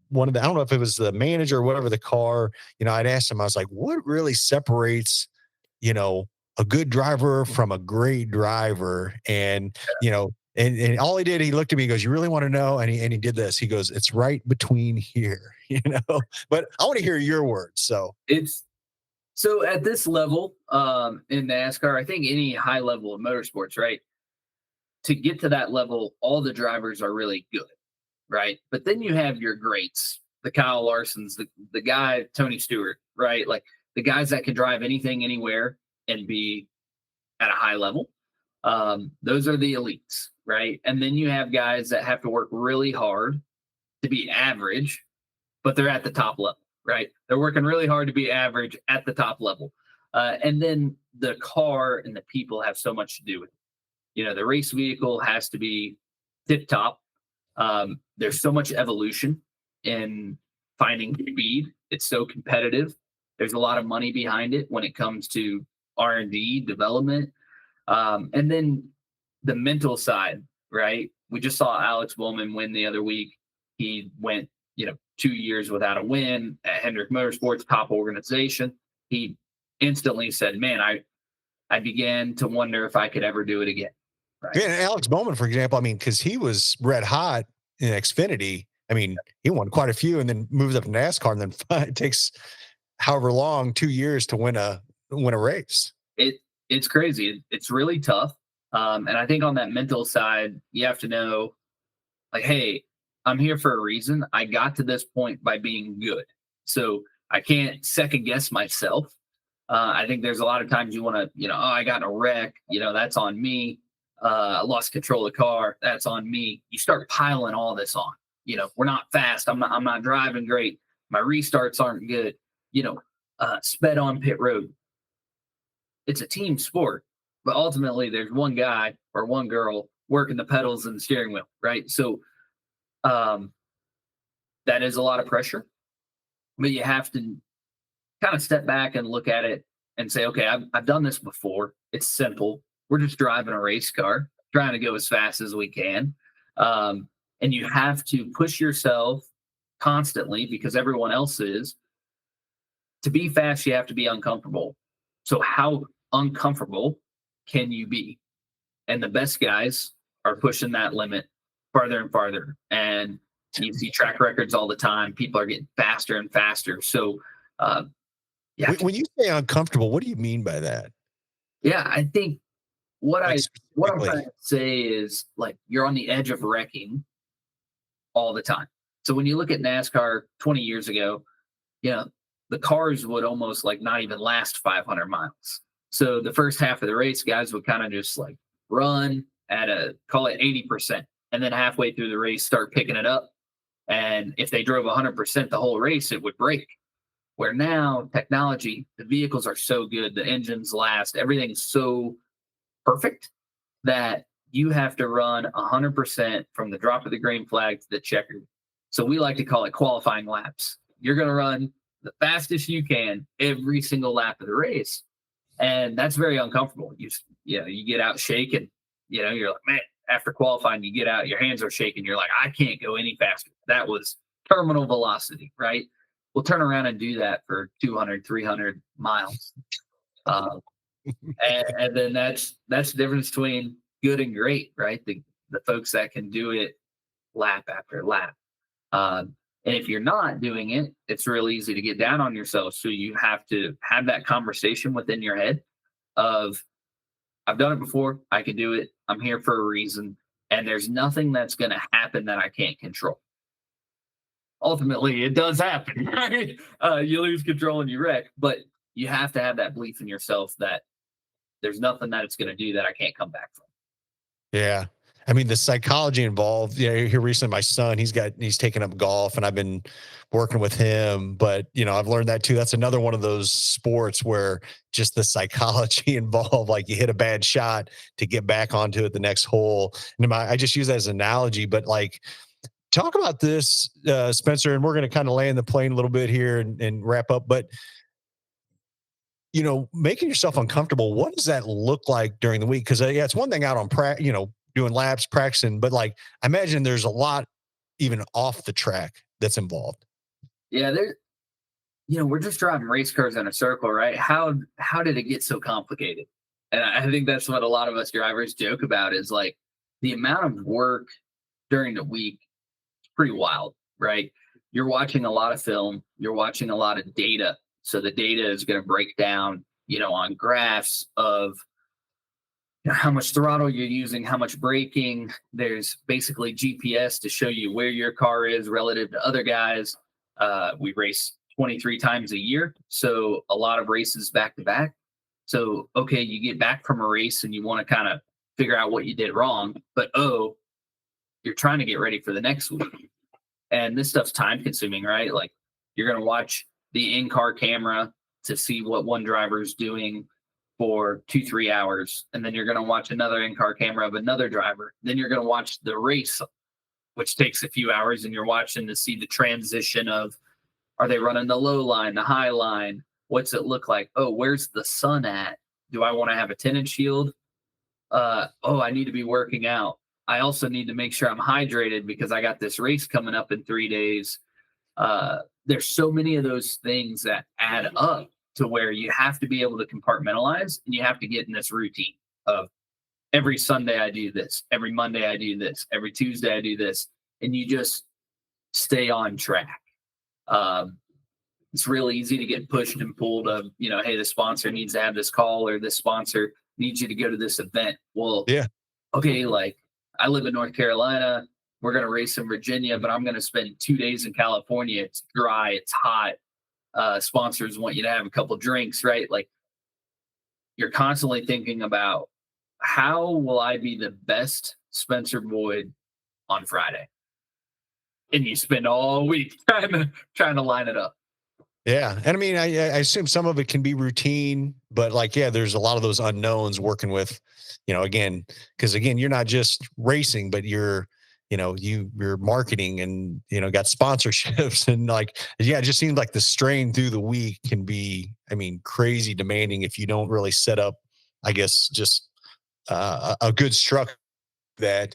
one of I don't know if it was the manager or whatever the car, I'd asked him, I was like, what really separates, a good driver from a great driver? And, and all he did, he looked at me, he goes, you really want to know? And he did this. He goes, it's right between here, but I want to hear your words. So at this level, in NASCAR, I think any high level of motorsports, right? To get to that level, all the drivers are really good, right? But then you have your greats, the Kyle Larsons, the guy, Tony Stewart, right? Like the guys that can drive anything, anywhere, and be at a high level. Those are the elites, right? And then you have guys that have to work really hard to be average, but they're at the top level. Right. They're working really hard to be average at the top level. And then the car and the people have so much to do with it. The race vehicle has to be tip top. There's so much evolution in finding speed. It's so competitive. There's a lot of money behind it when it comes to R&D development. And then the mental side, right? We just saw Alex Bowman win the other week. He went 2 years without a win at Hendrick Motorsports, top organization. He instantly said, man, I began to wonder if I could ever do it again. Right. Yeah, and Alex Bowman, for example, I mean, because he was red hot in Xfinity. I mean, he won quite a few and then moves up to NASCAR, and then it takes however long, 2 years to win a race. It's crazy. It's really tough. And I think on that mental side, you have to know, like, hey, I'm here for a reason. I got to this point by being good. So I can't second guess myself. I think there's a lot of times you want to, I got in a wreck, that's on me. I lost control of the car. That's on me. You start piling all this on, we're not fast. I'm not driving great. My restarts aren't good, sped on pit road. It's a team sport, but ultimately there's one guy or one girl working the pedals and the steering wheel. Right. So, that is a lot of pressure, but you have to kind of step back and look at it and say, okay, I've done this before. It's simple. We're just driving a race car, trying to go as fast as we can. And you have to push yourself constantly because everyone else is. To be fast, you have to be uncomfortable. So how uncomfortable can you be? And the best guys are pushing that limit farther and farther. And you see track records all the time. People are getting faster and faster. So, when you say uncomfortable, what do you mean by that? Yeah, I think what I'm trying to say is, like, you're on the edge of wrecking all the time. So when you look at NASCAR 20 years ago, the cars would almost like not even last 500 miles. So the first half of the race, guys would kind of just like run at call it 80%. And then halfway through the race, start picking it up. And if they drove 100% the whole race, it would break. Where now technology, the vehicles are so good, the engines last, everything's so perfect that you have to run 100% from the drop of the green flag to the checkered. So we like to call it qualifying laps. You're going to run the fastest you can every single lap of the race. And that's very uncomfortable. You get out shaking, you're like, man, after qualifying, you get out, your hands are shaking. You're like, I can't go any faster. That was terminal velocity, right? We'll turn around and do that for 200, 300 miles. And then that's the difference between good and great, right? The folks that can do it lap after lap. And if you're not doing it, it's real easy to get down on yourself. So you have to have that conversation within your head of, I've done it before. I can do it. I'm here for a reason. And there's nothing that's going to happen that I can't control. Ultimately, it does happen, right? You lose control and you wreck. But you have to have that belief in yourself that there's nothing that it's going to do that I can't come back from. Yeah. I mean, the psychology involved, here recently, my son, he's taken up golf and I've been working with him, but I've learned that too. That's another one of those sports where just the psychology involved, like you hit a bad shot to get back onto it the next hole. And I just use that as an analogy, but like, talk about this, Spencer, and we're going to kind of land the plane a little bit here and wrap up, but making yourself uncomfortable, what does that look like during the week? Because yeah, it's one thing out on doing laps, practicing, but like I imagine there's a lot even off the track that's involved. Yeah, we're just driving race cars in a circle, right? How did it get so complicated? And I think that's what a lot of us drivers joke about is like the amount of work during the week is pretty wild, right? You're watching a lot of film, you're watching a lot of data. So the data is going to break down, on graphs of how much throttle you're using, how much braking. There's basically GPS to show you where your car is relative to other guys. We race 23 times a year, so a lot of races back to back. So, okay, you get back from a race and you want to kind of figure out what you did wrong, but you're trying to get ready for the next week. And this stuff's time consuming, right? Like you're going to watch the in-car camera to see what one driver is doing for 2-3 hours. And then you're going to watch another in-car camera of another driver. Then you're going to watch the race, which takes a few hours. And you're watching to see the transition of, are they running the low line, the high line? What's it look like? Oh, where's the sun at? Do I want to have a tinted shield? I need to be working out. I also need to make sure I'm hydrated because I got this race coming up in 3 days. There's so many of those things that add up to where you have to be able to compartmentalize and you have to get in this routine of every Sunday I do this, every Monday I do this, every Tuesday I do this, and you just stay on track. It's real easy to get pushed and pulled of, hey, the sponsor needs to have this call or this sponsor needs you to go to this event. Well, Yeah. Okay, like I live in North Carolina. We're going to race in Virginia, but I'm going to spend 2 days in California. It's dry. It's hot. Sponsors want you to have a couple drinks, right? Like you're constantly thinking about how will I be the best Spencer Boyd on Friday? And you spend all week trying to line it up. Yeah. And I mean, I assume some of it can be routine, but like, yeah, there's a lot of those unknowns working with, again, because again, you're not just racing, but you're marketing and, got sponsorships and like, yeah, it just seems like the strain through the week can be, I mean, crazy demanding if you don't really set up, I guess, just a good structure that.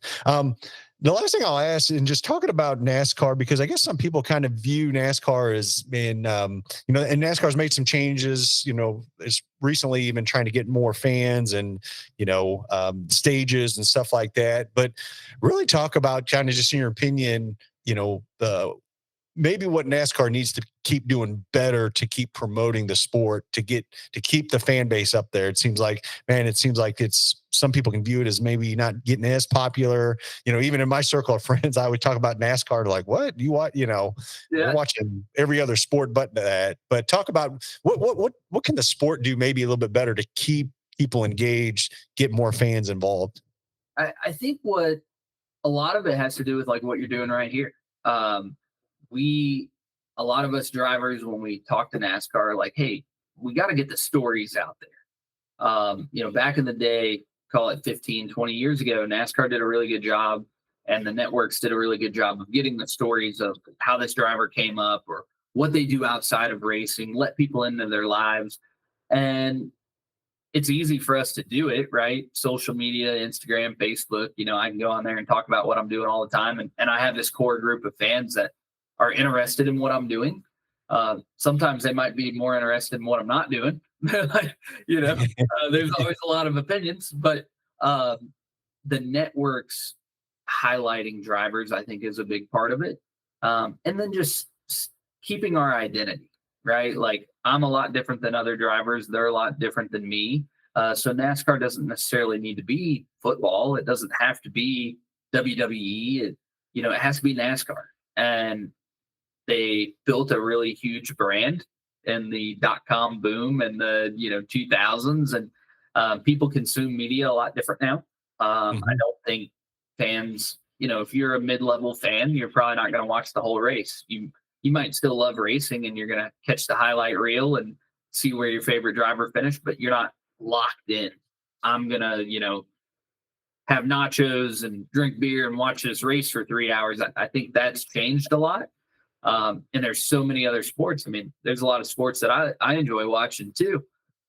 The last thing I'll ask, and just talking about NASCAR, because I guess some people kind of view NASCAR as being, and NASCAR's made some changes, it's recently even trying to get more fans and, stages and stuff like that. But really talk about kind of just in your opinion, the maybe what NASCAR needs to keep doing better to keep promoting the sport, to keep the fan base up there. It seems like it's some people can view it as maybe not getting as popular. Even in my circle of friends, I would talk about NASCAR like, what you want, we're watching every other sport but that. But talk about what can the sport do maybe a little bit better to keep people engaged, get more fans involved? I think what a lot of it has to do with like what you're doing right here. A lot of us drivers, when we talk to NASCAR, are like, hey, we got to get the stories out there. Back in the day, call it 15, 20 years ago, NASCAR did a really good job and the networks did a really good job of getting the stories of how this driver came up or what they do outside of racing, let people into their lives. And it's easy for us to do it, right? Social media, Instagram, Facebook, I can go on there and talk about what I'm doing all the time. And I have this core group of fans that are interested in what I'm doing. Sometimes they might be more interested in what I'm not doing. There's always a lot of opinions, but the networks highlighting drivers, I think, is a big part of it. And then just keeping our identity, right? Like I'm a lot different than other drivers. They're a lot different than me. So NASCAR doesn't necessarily need to be football. It doesn't have to be WWE. It has to be NASCAR. And they built a really huge brand in the .com boom in the 2000s, and People consume media a lot different now. I don't think fans, if you're a mid-level fan, you're probably not going to watch the whole race. You might still love racing, and you're going to catch the highlight reel and see where your favorite driver finished, but you're not locked in. I'm going to, have nachos and drink beer and watch this race for 3 hours. I think that's changed a lot. And there's so many other sports. I mean, there's a lot of sports that I enjoy watching too.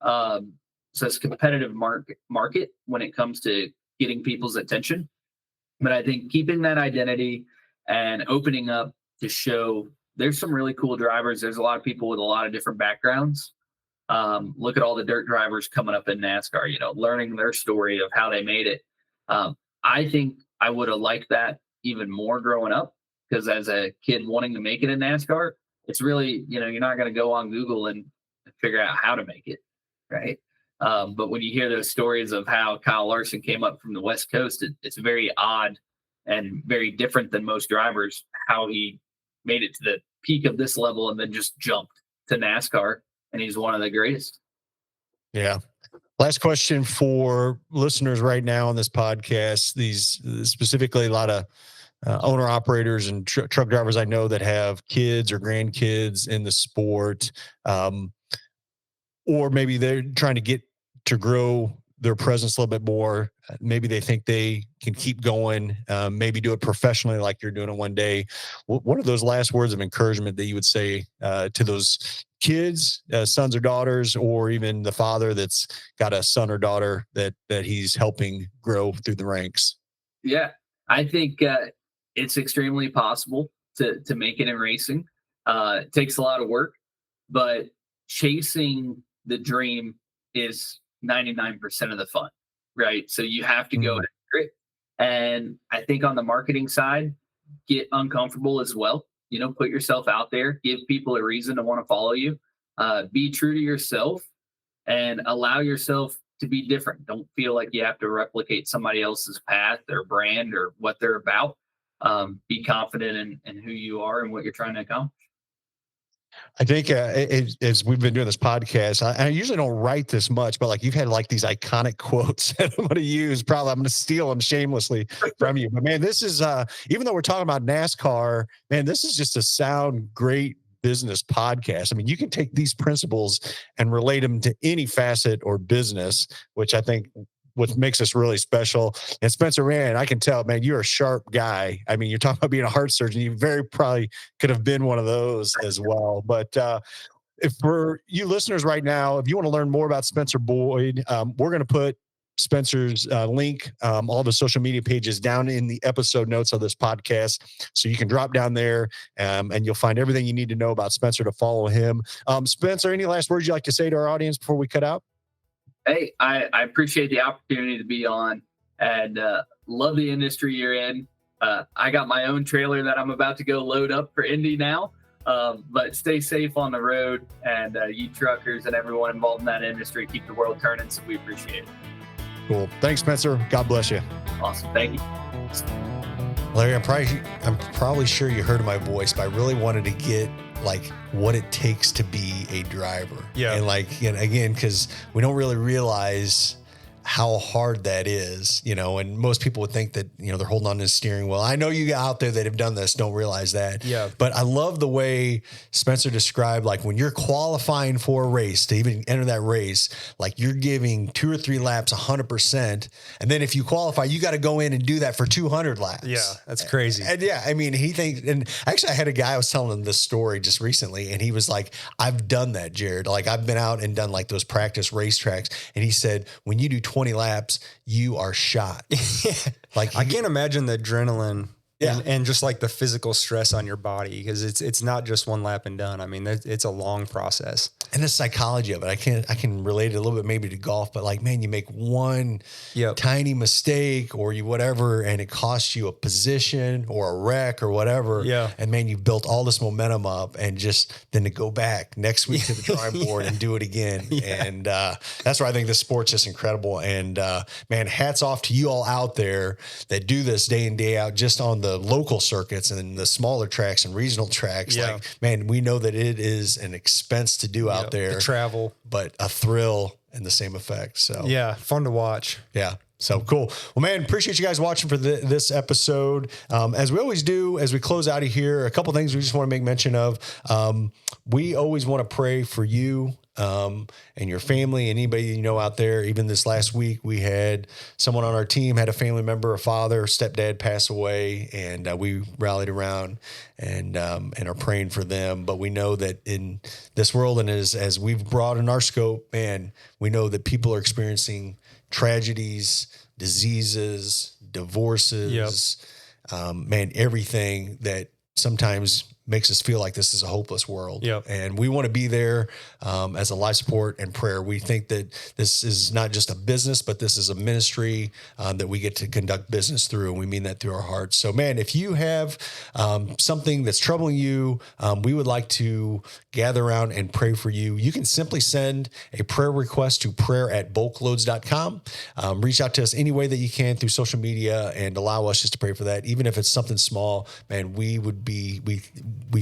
So it's a competitive market when it comes to getting people's attention. But I think keeping that identity and opening up to show there's some really cool drivers. There's a lot of people with a lot of different backgrounds. Look at all the dirt drivers coming up in NASCAR, learning their story of how they made it. I think I would have liked that even more growing up, because as a kid wanting to make it in NASCAR, it's really, you're not going to go on Google and figure out how to make it, right? But when you hear those stories of how Kyle Larson came up from the West Coast, it's very odd and very different than most drivers, how he made it to the peak of this level and then just jumped to NASCAR, and he's one of the greatest. Yeah. Last question for listeners right now on this podcast. These specifically a lot of owner operators and truck drivers I know that have kids or grandkids in the sport, or maybe they're trying to get to grow their presence a little bit more. Maybe they think they can keep going, maybe do it professionally like you're doing it one day. What are those last words of encouragement that you would say to those kids, sons or daughters, or even the father that's got a son or daughter that he's helping grow through the ranks? Yeah, I think it's extremely possible to make it in racing. It takes a lot of work, but chasing the dream is 99% of the fun, right? So you have to go after it. And I think on the marketing side, get uncomfortable as well. Put yourself out there, give people a reason to want to follow you, be true to yourself, and allow yourself to be different. Don't feel like you have to replicate somebody else's path or brand or what they're about. Be confident in who you are and what you're trying to accomplish. I think as we've been doing this podcast, I usually don't write this much, but like you've had like these iconic quotes that I'm going to use. Probably I'm going to steal them shamelessly from you. But man, this is even though we're talking about NASCAR, man, this is just a sound great business podcast. I mean, you can take these principles and relate them to any facet or business, which I think what makes us really special. And Spencer, man, I can tell, man, you're a sharp guy. I mean, you're talking about being a heart surgeon. You very probably could have been one of those as well. But if for you listeners right now, if you want to learn more about Spencer Boyd, we're going to put Spencer's link, all the social media pages down in the episode notes of this podcast. So you can drop down there and you'll find everything you need to know about Spencer to follow him. Spencer, any last words you'd like to say to our audience before we cut out? Hey, I appreciate the opportunity to be on, and love the industry you're in. I got my own trailer that I'm about to go load up for Indy now, but stay safe on the road, and you truckers and everyone involved in that industry, keep the world turning, so we appreciate it. Cool. Thanks, Spencer. God bless you. Awesome. Thank you. Larry, I'm probably sure you heard my voice, but I really wanted to get like what it takes to be a driver. Yeah. And like, again, because we don't really realize how hard that is, and most people would think that, they're holding on to the steering wheel. I know you out there that have done this don't realize that. Yeah. But I love the way Spencer described, like when you're qualifying for a race to even enter that race, like you're giving 2 or 3 laps, 100%. And then if you qualify, you got to go in and do that for 200 laps. Yeah. That's crazy. And yeah, I mean, he thinks, and actually I had a guy, I was telling him this story just recently, and he was like, I've done that, Jared. Like I've been out and done like those practice racetracks. And he said, when you do 20 laps, you are shot. Like I can't imagine the adrenaline Yeah. and just like the physical stress on your body, because it's not just one lap and done. I mean, it's a long process. And the psychology of it, I can relate it a little bit maybe to golf, but like, man, you make one tiny mistake or you whatever, and it costs you a position or a wreck or whatever. Yeah. And man, you've built all this momentum up, and just then to go back next week to the drawing board and do it again. Yeah. And that's why I think this sport's just incredible. And man, hats off to you all out there that do this day in, day out, just on the local circuits and the smaller tracks and regional tracks. Like, man, we know that it is an expense to do out there, the travel, but a thrill and the same effect. So Yeah, fun to watch. yeah. So cool. Well, man, appreciate you guys watching for this episode. As we always do, as we close out of here, a couple things we just want to make mention of. We always want to pray for you and your family, anybody you know out there. Even this last week, we had someone on our team had a family member, a father, stepdad pass away, and we rallied around and are praying for them. But we know that in this world, and as we've broadened our scope, man, we know that people are experiencing tragedies, diseases, divorces, man, everything that sometimes makes us feel like this is a hopeless world. Yep. And we want to be there as a life support and prayer. We think that this is not just a business, but this is a ministry that we get to conduct business through. And we mean that through our hearts. So, man, if you have something that's troubling you, we would like to gather around and pray for you. You can simply send a prayer request to prayer@bulkloads.com. Reach out to us any way that you can through social media and allow us just to pray for that. Even if it's something small, man, we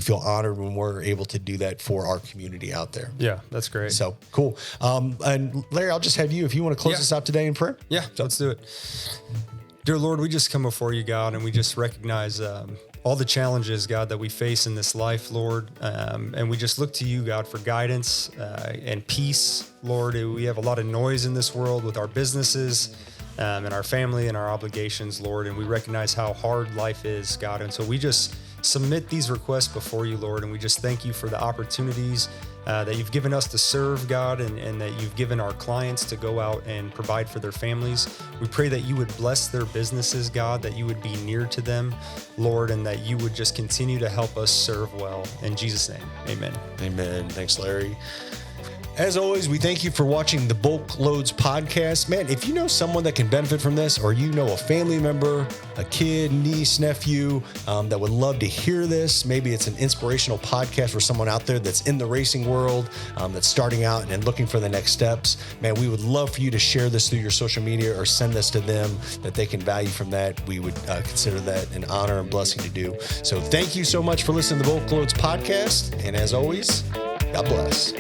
feel honored when we're able to do that for our community out there. Yeah, that's great. So cool. And Larry, I'll just have you, if you want to close us out today in prayer. Yeah, let's do it. Dear Lord, we just come before you, God, and we just recognize all the challenges, God, that we face in this life, Lord. And we just look to you, God, for guidance and peace, Lord. We have a lot of noise in this world with our businesses and our family and our obligations, Lord. And we recognize how hard life is, God. And so we just submit these requests before you, Lord. And we just thank you for the opportunities that you've given us to serve, God, and that you've given our clients to go out and provide for their families. We pray that you would bless their businesses, God, that you would be near to them, Lord, and that you would just continue to help us serve well. In Jesus' name, amen. Amen. Thanks, Larry. As always, we thank you for watching the Bulk Loads podcast. Man, if you know someone that can benefit from this, or you know a family member, a kid, niece, nephew that would love to hear this, maybe it's an inspirational podcast for someone out there that's in the racing world, that's starting out and looking for the next steps, man, we would love for you to share this through your social media or send this to them that they can value from that. We would consider that an honor and blessing to do. So thank you so much for listening to the Bulk Loads podcast. And as always, God bless.